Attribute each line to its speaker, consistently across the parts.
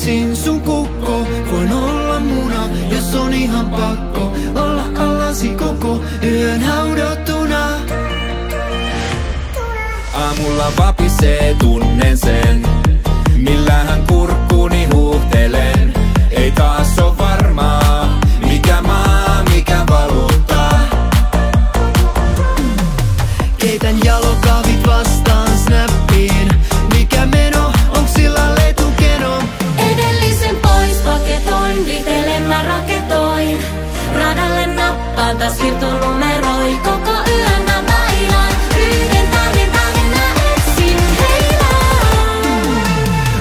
Speaker 1: yksin sun kukko. Voin olla muna, jos on ihan pakko olla allasi koko yön haudattuna.
Speaker 2: Aamulla vapisee, tunnen sen, millähän kurkkuuni huuhtelen. Ei taas oo varmaa, mikä maa, mikä valuutta.
Speaker 1: Keitän jalokahvit vastaan snappiin. Mikä meno, onks sillä letukeno?
Speaker 3: Edellisen pois paketoin, vitelen mä raketoin. Radalle nappaan, taas siirtonumeroi. Koko yön mä mailan, yhden tähden mä etsin heilaa.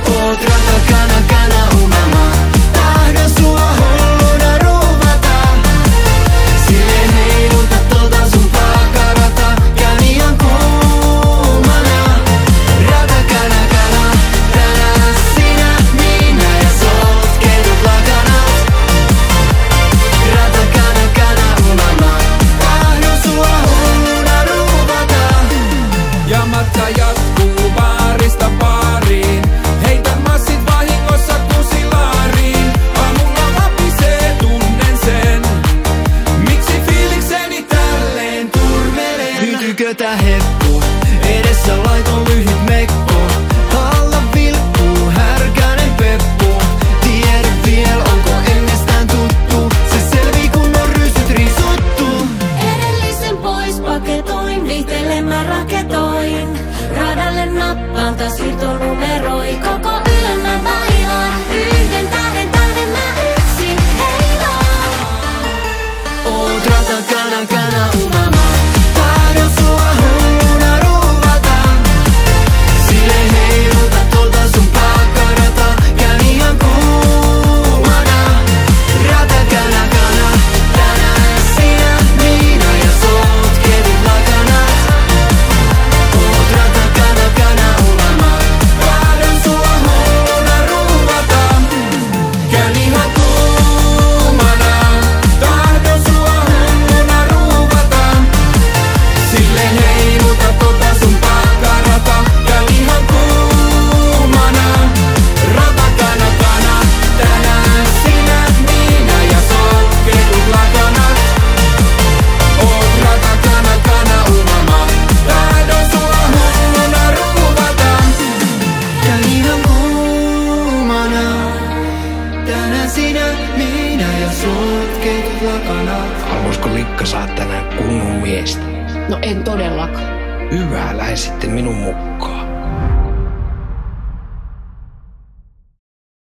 Speaker 1: Oot ratakana, kana unelma. Tahdon sua hulluna ruuvata. Silleen heiluta tota sun pakarata. Käyn ihan kuumana. Ratakana, kana, tänään sinä, minä ja sotketut lakanat. Ratakana, kana unelma. Tahdon sua hulluna ruuvata.
Speaker 2: Ja matka jatkuu baarista baariin. Heitän massit vahingossa kusilaariin. Aamulla vapisee, tunnen sen. Miksi fiilikseni tälleen turmelen?
Speaker 1: Hyytyykö tää heppu? Edessä laiton lyhyt mekko. Alla vilkkuu härkänen peppu. Tiedä viel, onko ennestään tuttu. Se selvii kun on rysyt risuttu.
Speaker 3: Edellisen pois paketoin, vitelen mä raketoin. Radalle nappaan, taas siirtonumeroi. Koko yön mä mailan, yhden tähden mä etsin heilaa.
Speaker 1: Oot ratakana, kana unelma. Tahdon sua hulluna ruuvata. Silleen heiluta tota sun pakarata. Käyn ihan kuumana. Ratakana, kana, tänään sinä, minä ja sotketut lakanat. Oot ratakana, kana unelma. Tahdon sua hulluna ruuvata.
Speaker 2: Käyn ihan kuumana. Tahdon sua hulluna ruuvata. Silleen heiluta tota sun pakarata. Käyn ihan kuumana. Ratakana, kana, tänään sinä, minä ja sotketut lakanat. Oot ratakana, kana unelma. Tahdon sua hulluna ruuvata.
Speaker 1: Käyn ihan kuumana. Tänään sinä, minä ja sotketut lakanat.
Speaker 4: Haluaisiko Likka saa tänään kunnon miestä?
Speaker 5: No en todellakaan.
Speaker 4: Hyvä, lähde sitten minun mukaan.